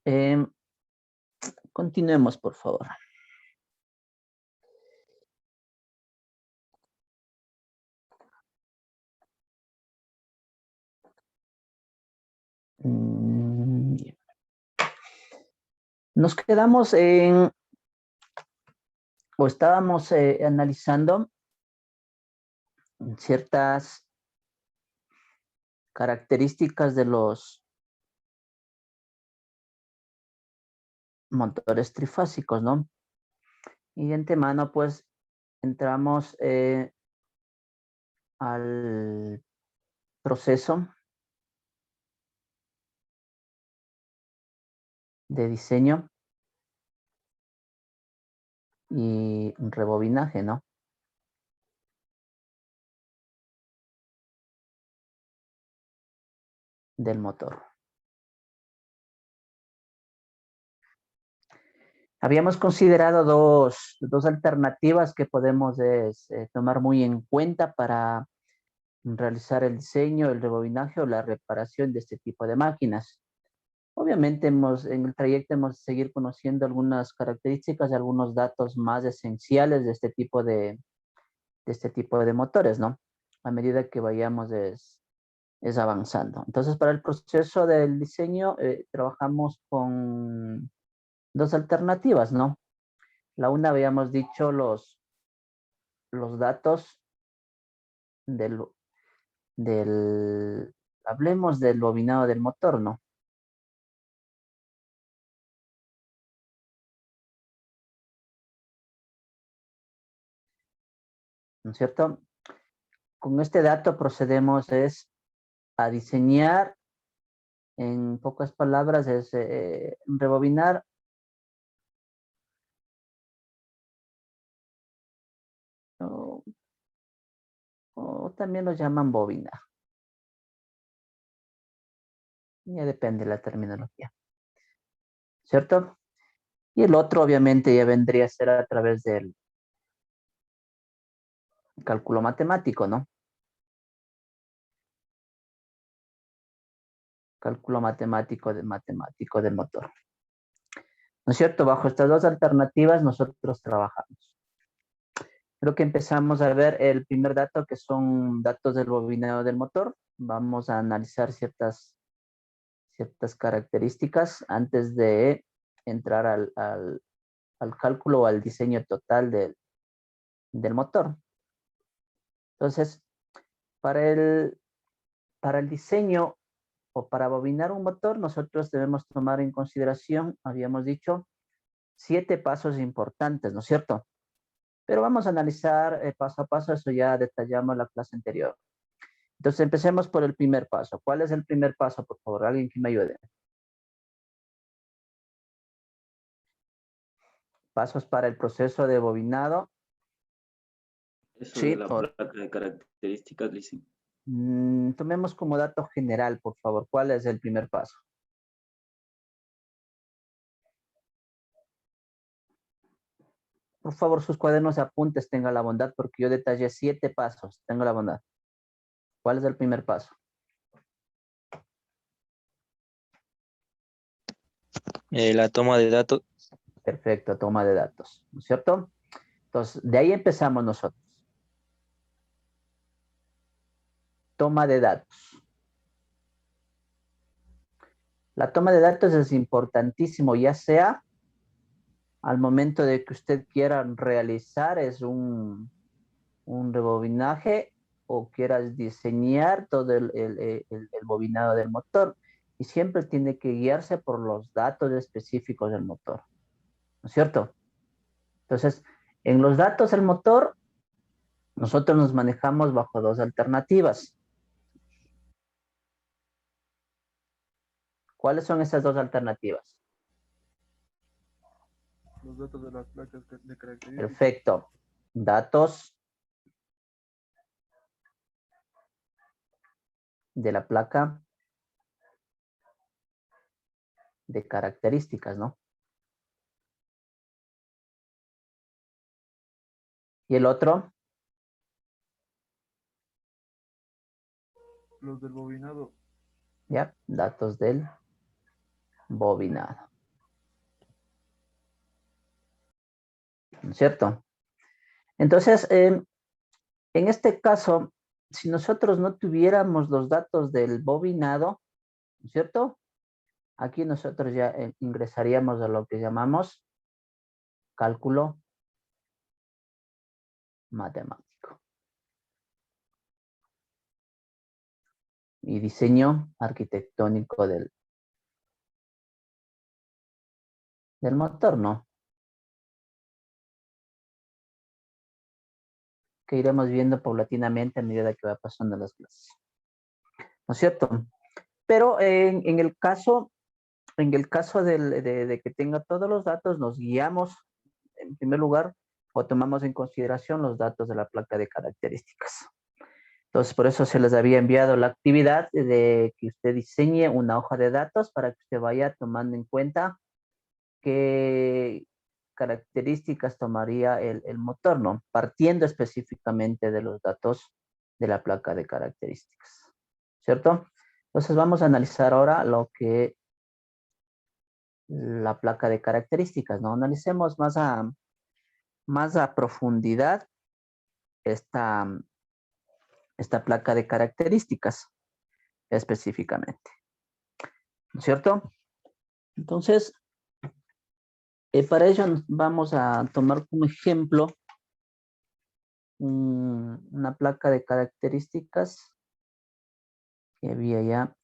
Em, Continuemos, por favor. Bien. Nos quedamos o estábamos analizando ciertas características de los motores trifásicos, ¿no? Y de antemano, pues, entramos al proceso de diseño y rebobinaje, ¿no? Del motor. Habíamos considerado dos alternativas que podemos tomar muy en cuenta para realizar el diseño, el rebobinaje o la reparación de este tipo de máquinas. Obviamente en el trayecto hemos de seguir conociendo algunas características y algunos datos más esenciales de este tipo de motores, ¿no? A medida que vayamos es avanzando. Entonces, para el proceso del diseño, trabajamos con dos alternativas, ¿no? La una habíamos dicho los datos del, hablemos del bobinado del motor, ¿no? ¿No es cierto? Con este dato procedemos a diseñar, en pocas palabras, rebobinar o, o también lo llaman bobina. Ya depende de la terminología, ¿cierto? Y el otro, obviamente, ya vendría a ser a través del cálculo matemático, ¿no? Cálculo matemático del motor. ¿No es cierto? Bajo estas dos alternativas nosotros trabajamos. Creo que empezamos a ver el primer dato, que son datos del bobinado del motor. Vamos a analizar ciertas características antes de entrar al cálculo o al diseño total del motor. Entonces, para para el diseño o para bobinar un motor, nosotros debemos tomar en consideración, habíamos dicho, 7 pasos importantes, ¿no es cierto? Pero vamos a analizar paso a paso, eso ya detallamos en la clase anterior. Entonces empecemos por el primer paso. ¿Cuál es el primer paso, por favor? Alguien que me ayude. Pasos para el proceso de bobinado. Eso de Sí, la placa de características, Lizzy. tomemos como dato general, por favor. ¿Cuál es el primer paso? Por favor, sus cuadernos de apuntes, tenga la bondad, porque yo detallé 7 pasos. Tengo la bondad. ¿Cuál es el primer paso? La toma de datos. Perfecto, toma de datos, ¿no es cierto? Entonces, de ahí empezamos nosotros. Toma de datos. La toma de datos es importantísimo, ya sea al momento de que usted quiera realizar un rebobinaje o quieras diseñar todo el bobinado del motor. Y siempre tiene que guiarse por los datos específicos del motor, ¿no es cierto? Entonces, en los datos del motor, nosotros nos manejamos bajo dos alternativas. ¿Cuáles son esas dos alternativas? Los datos de las placas de características. Perfecto. Datos de la placa de características, ¿no? Y el otro, Los del bobinado. ya, datos del bobinado. ¿no es cierto? Entonces, en este caso, si nosotros no tuviéramos los datos del bobinado, ¿no es cierto? Aquí nosotros ya ingresaríamos a lo que llamamos cálculo matemático y diseño arquitectónico del motor, ¿no? Que iremos viendo paulatinamente a medida que va pasando las clases, ¿no es cierto? Pero en el caso de que tenga todos los datos, nos guiamos en primer lugar o tomamos en consideración los datos de la placa de características. Entonces, por eso se les había enviado la actividad de que usted diseñe una hoja de datos para que usted vaya tomando en cuenta qué características tomaría el motor, ¿no? Partiendo específicamente de los datos de la placa de características, ¿cierto? Entonces vamos a analizar ahora lo que la placa de características, ¿no? Analicemos más a profundidad esta placa de características específicamente, ¿no es cierto? Entonces, para ello vamos a tomar como ejemplo una placa de características que había ya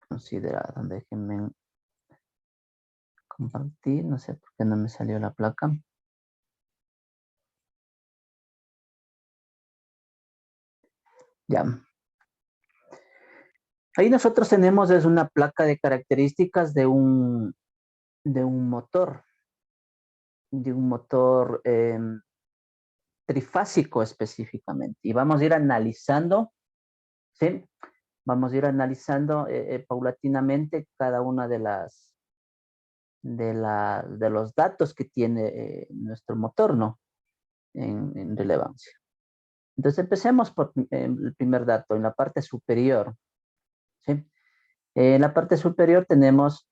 considerada. Déjenme compartir, no sé por qué no me salió la placa. Ya. Ahí nosotros tenemos es una placa de características de un motor, trifásico específicamente. Y vamos a ir analizando, ¿sí? Vamos a ir analizando paulatinamente cada una de los datos que tiene nuestro motor, ¿no? En relevancia. Entonces empecemos por el primer dato, en la parte superior, ¿sí? En la parte superior tenemos,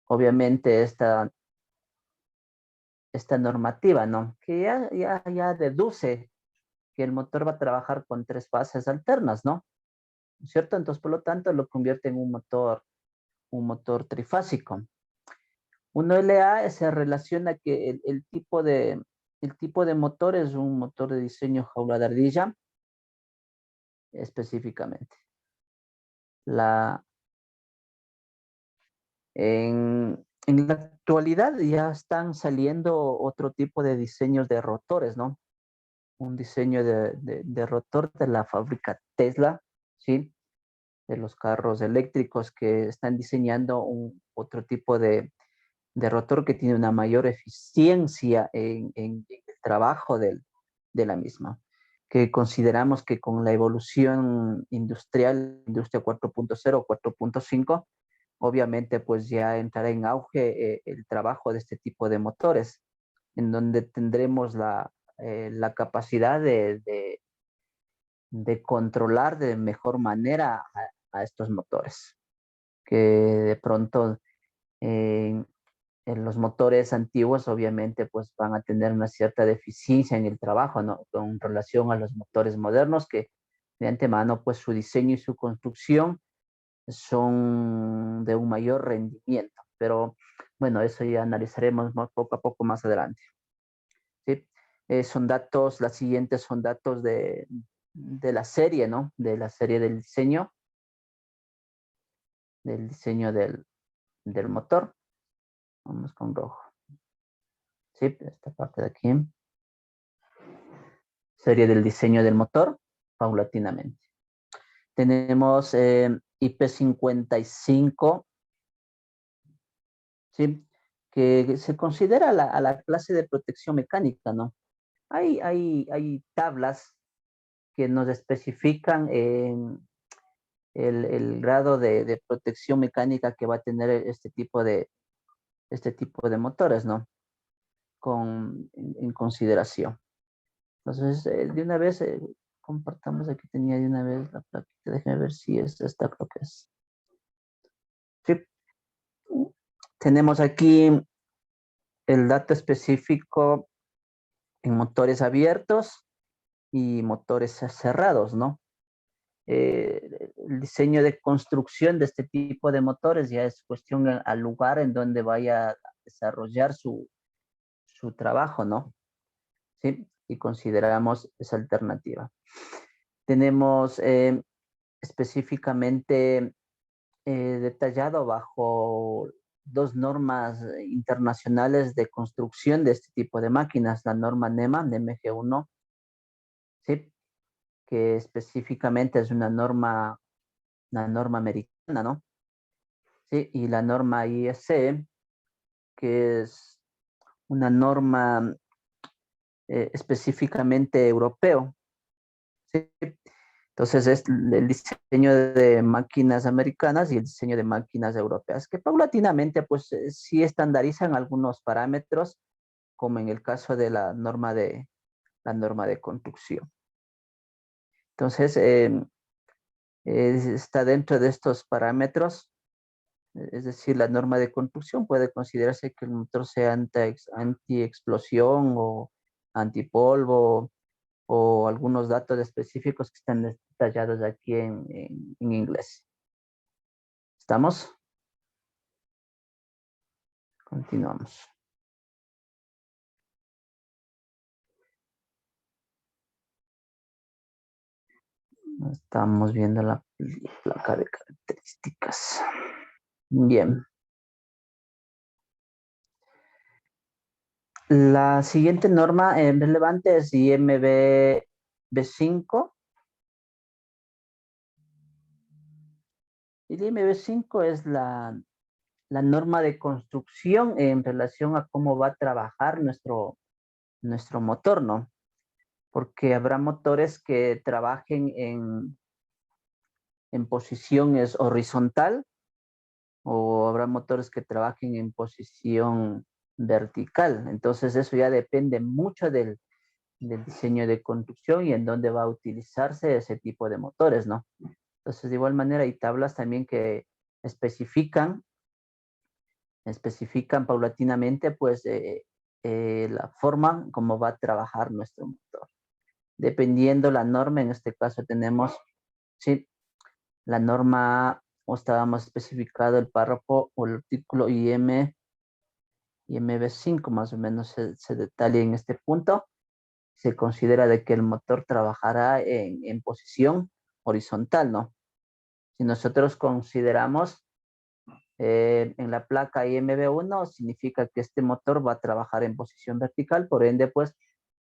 obviamente, esta normativa, ¿no? Que ya deduce que el motor va a trabajar con 3 fases alternas, ¿no? ¿Cierto? Entonces, por lo tanto, lo convierte en un motor trifásico. 1LA se relaciona que el tipo de motor es un motor de diseño jaula de ardilla, específicamente. En la actualidad ya están saliendo otro tipo de diseños de rotores, ¿no? Un diseño de rotor de la fábrica Tesla, ¿sí? De los carros eléctricos que están diseñando otro tipo de rotor que tiene una mayor eficiencia en el trabajo de la misma, que consideramos que con la evolución industrial, industria 4.0, 4.5, obviamente pues ya entrará en auge el trabajo de este tipo de motores, en donde tendremos la capacidad de controlar de mejor manera a estos motores, que de pronto en los motores antiguos obviamente pues van a tener una cierta deficiencia en el trabajo, ¿no? Con relación a los motores modernos que de antemano pues su diseño y su construcción son de un mayor rendimiento, pero bueno, eso ya analizaremos poco a poco más adelante, ¿sí? Son datos, las siguientes son datos de la serie, ¿no? De la serie del diseño del motor. Vamos con rojo. Sí, esta parte de aquí. Serie del diseño del motor, paulatinamente. Tenemos IP55, ¿sí? Que se considera a la clase de protección mecánica, ¿no? Hay tablas que nos especifican el grado de protección mecánica que va a tener este tipo de motores, ¿no? En consideración. Entonces, de una vez, compartamos, aquí tenía de una vez la plaquita, déjenme ver si es esta, creo que es. Sí. Tenemos aquí el dato específico en motores abiertos y motores cerrados, ¿no? El diseño de construcción de este tipo de motores ya es cuestión al lugar en donde vaya a desarrollar su trabajo, ¿no? ¿Sí? Y consideramos esa alternativa. Tenemos específicamente detallado bajo dos normas internacionales de construcción de este tipo de máquinas, la norma NEMA, NEMG1, ¿sí? Que específicamente es una norma americana, ¿no? Sí, y la norma IEC, que es una norma específicamente europeo, ¿sí? Entonces es el diseño de máquinas americanas y el diseño de máquinas europeas, que paulatinamente pues sí estandarizan algunos parámetros, como en el caso de la norma de construcción. Entonces, está dentro de estos parámetros, es decir, la norma de construcción puede considerarse que el motor sea anti-explosión o antipolvo, o algunos datos específicos que están detallados aquí en inglés. ¿Estamos? Continuamos. Estamos viendo la placa de características. Bien. La siguiente norma relevante es IMB B5. El IMB5 es la norma de construcción en relación a cómo va a trabajar nuestro motor, ¿no? Porque habrá motores que trabajen en posiciones horizontal, o habrá motores que trabajen en posición vertical. Entonces eso ya depende mucho del diseño de construcción y en dónde va a utilizarse ese tipo de motores, ¿no? Entonces de igual manera hay tablas también que especifican paulatinamente pues la forma como va a trabajar nuestro motor. Dependiendo la norma, en este caso tenemos, sí, la norma, o estábamos especificado el párrafo o el artículo IMB5, más o menos se detalla en este punto. Se considera de que el motor trabajará en posición horizontal, ¿no? Si nosotros consideramos en la placa IMB1, significa que este motor va a trabajar en posición vertical, por ende, pues,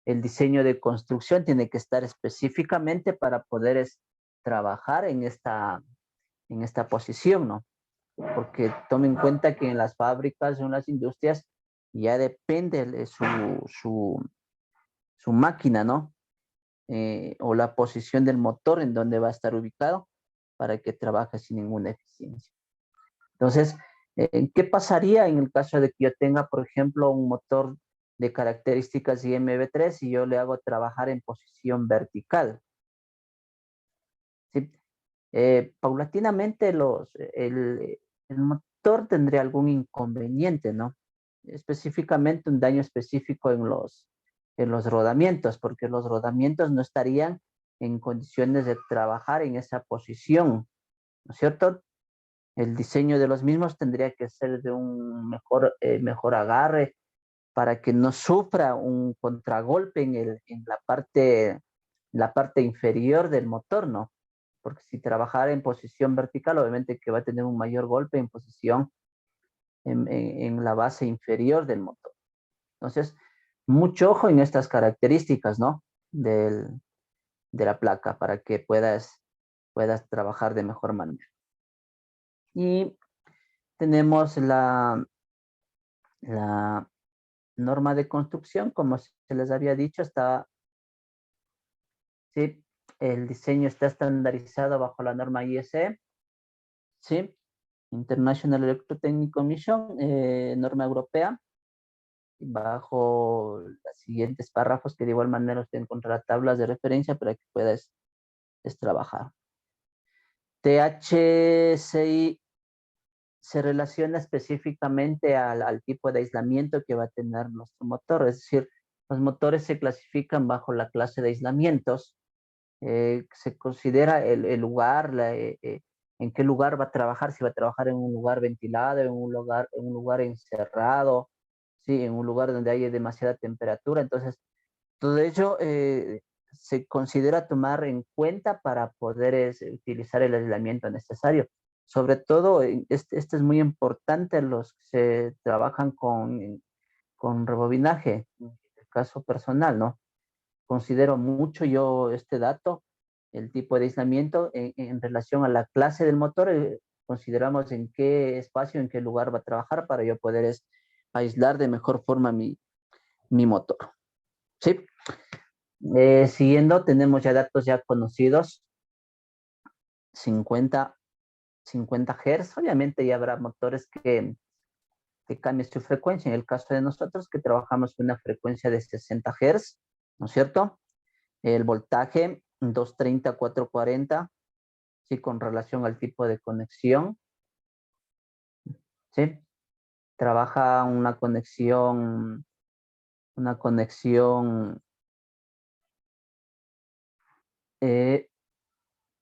el diseño de construcción tiene que estar específicamente para poder trabajar en esta posición, ¿no? Porque tome en cuenta que en las fábricas o en las industrias ya depende de su máquina, ¿no? O la posición del motor en donde va a estar ubicado para que trabaje sin ninguna eficiencia. Entonces, ¿qué pasaría en el caso de que yo tenga, por ejemplo, un motor de características IMB3 y yo le hago trabajar en posición vertical? ¿Sí? Paulatinamente el motor tendría algún inconveniente, ¿no? Específicamente un daño específico en los rodamientos, porque los rodamientos no estarían en condiciones de trabajar en esa posición, ¿no es cierto? El diseño de los mismos tendría que ser de un mejor agarre para que no sufra un contragolpe en la parte inferior del motor, ¿no? Porque si trabajara en posición vertical, obviamente que va a tener un mayor golpe en posición en la base inferior del motor. Entonces, mucho ojo en estas características, ¿no? De la placa para que puedas trabajar de mejor manera. Y tenemos la norma de construcción, como se les había dicho, sí, el diseño está estandarizado bajo la norma IEC, sí, International Electrotechnical Commission, norma europea, bajo los siguientes párrafos que de igual manera usted encontrará tablas de referencia para que puedas trabajar. THCI se relaciona específicamente al tipo de aislamiento que va a tener nuestro motor. Es decir, los motores se clasifican bajo la clase de aislamientos. Se considera el lugar, en qué lugar va a trabajar, si va a trabajar en un lugar ventilado, en un lugar encerrado, ¿sí? En un lugar donde haya demasiada temperatura. Entonces, todo ello se considera tomar en cuenta para poder utilizar el aislamiento necesario. Sobre todo, este es muy importante los que se trabajan con rebobinaje, en el caso personal, ¿no? Considero mucho yo este dato, el tipo de aislamiento en relación a la clase del motor. Consideramos en qué espacio, en qué lugar va a trabajar para yo poder aislar de mejor forma mi motor. ¿Sí? Siguiendo, tenemos ya datos ya conocidos, 50 Hz. Obviamente ya habrá motores que cambien su frecuencia. En el caso de nosotros, que trabajamos con una frecuencia de 60 Hz, ¿no es cierto? El voltaje 230, 440, ¿sí? Con relación al tipo de conexión, ¿sí? Trabaja una conexión,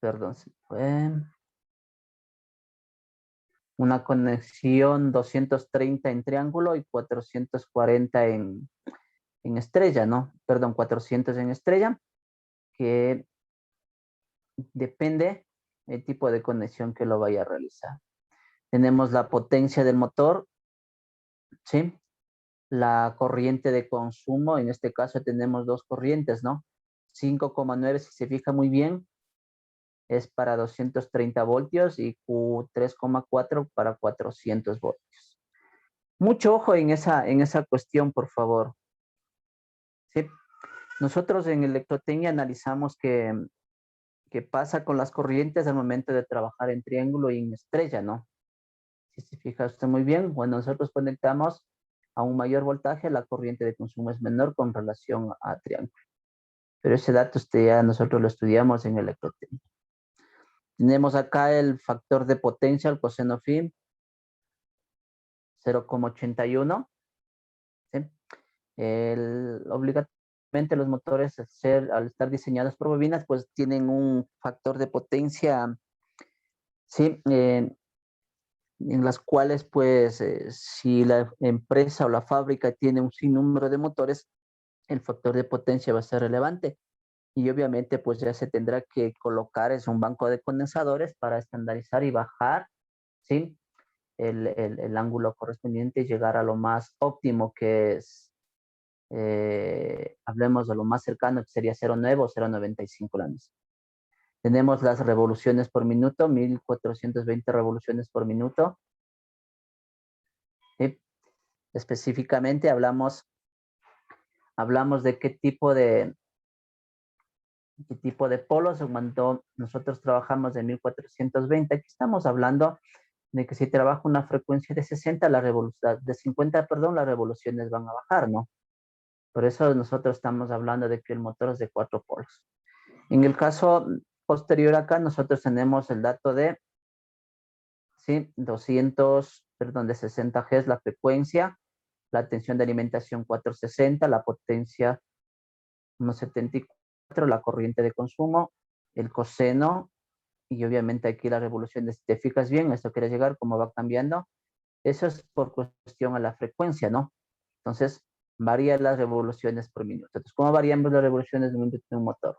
perdón, se fue. Una conexión 230 en triángulo y 440 en estrella, ¿no? Perdón, 400 en estrella, que depende del tipo de conexión que lo vaya a realizar. Tenemos la potencia del motor, ¿sí? La corriente de consumo, en este caso tenemos dos corrientes, ¿no? 5,9, si se fija muy bien, es para 230 voltios y Q3,4 para 400 voltios. Mucho ojo en esa cuestión, por favor. ¿Sí? Nosotros en electrotecnia analizamos qué pasa con las corrientes al momento de trabajar en triángulo y en estrella, ¿no? Si se fija usted muy bien, cuando nosotros conectamos a un mayor voltaje, la corriente de consumo es menor con relación a triángulo. Pero ese dato ya nosotros lo estudiamos en electrotecnia. Tenemos acá el factor de potencia, el coseno phi, 0,81. ¿Sí? Obligatoriamente los motores, al estar diseñados por bobinas, pues tienen un factor de potencia, ¿sí? En las cuales, pues, si la empresa o la fábrica tiene un sinnúmero de motores, el factor de potencia va a ser relevante. Y obviamente, pues ya se tendrá que colocar un banco de condensadores para estandarizar y bajar, ¿sí? El ángulo correspondiente y llegar a lo más óptimo, que es, hablemos de lo más cercano, que sería 0,9 o 0,95 lanes. Tenemos las revoluciones por minuto, 1420 revoluciones por minuto. ¿Sí? Específicamente hablamos de qué tipo de polos. Cuando nosotros trabajamos de 1420, aquí estamos hablando de que si trabaja una frecuencia de 60, de 50, perdón, las revoluciones van a bajar, ¿no? Por eso nosotros estamos hablando de que el motor es de 4 polos. En el caso posterior acá, nosotros tenemos el dato de, ¿sí? de 60 Hz la frecuencia, la tensión de alimentación 460, la potencia 1,74, la corriente de consumo, el coseno, y obviamente aquí las revoluciones. Si te fijas bien, esto quiere llegar, cómo va cambiando. Eso es por cuestión a la frecuencia, ¿no? Entonces, varía las revoluciones por minuto. Entonces, ¿cómo variamos las revoluciones de un motor?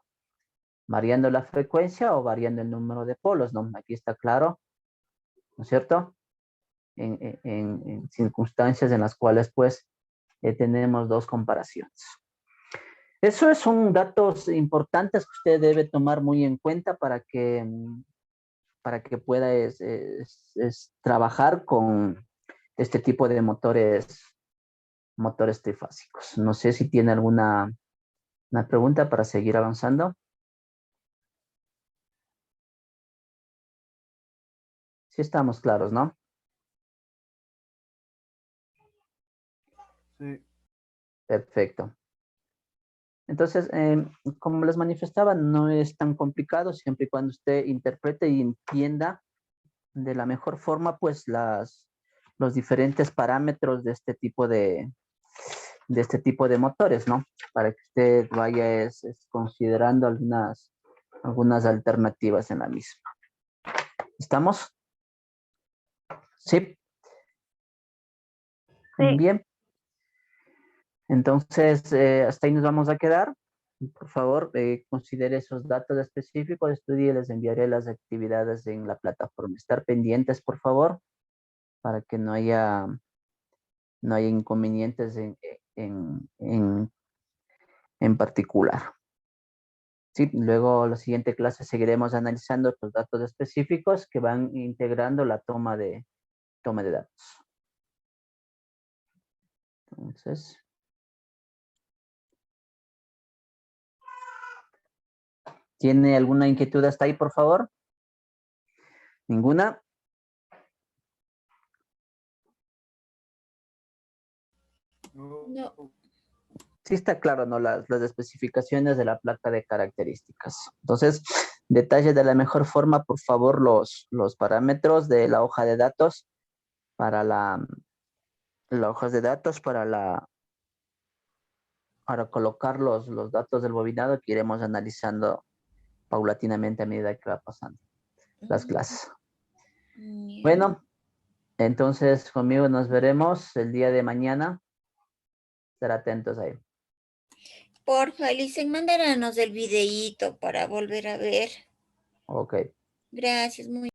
¿Variando la frecuencia o variando el número de polos? ¿No? Aquí está claro, ¿no es cierto? En circunstancias en las cuales, pues, tenemos dos comparaciones. Eso son datos importantes que usted debe tomar muy en cuenta para que pueda trabajar con este tipo de motores trifásicos. No sé si tiene alguna una pregunta para seguir avanzando. Sí estamos claros, ¿no? Sí. Perfecto. Entonces, como les manifestaba, no es tan complicado siempre y cuando usted interprete y entienda de la mejor forma, pues, los diferentes parámetros de este tipo de motores, ¿no? Para que usted vaya considerando algunas alternativas en la misma. ¿Estamos? Sí. Sí. Bien. Entonces, hasta ahí nos vamos a quedar. Por favor, considere esos datos específicos, estudie, les enviaré las actividades en la plataforma. Estar pendientes, por favor, para que no haya inconvenientes en particular. Sí, luego la siguiente clase seguiremos analizando estos datos específicos que van integrando la toma de datos. Entonces, ¿tiene alguna inquietud hasta ahí, por favor? ¿Ninguna? No. Sí está claro, ¿no? Las especificaciones de la placa de características. Entonces, detalle de la mejor forma, por favor, los parámetros de la hoja de datos para la hoja de datos para colocar los datos del bobinado que iremos analizando paulatinamente a medida que va pasando las clases. Bueno, entonces conmigo nos veremos el día de mañana. Estar atentos ahí. Porfa, Elicen, mándanos el videíto para volver a ver. Ok. Gracias, muy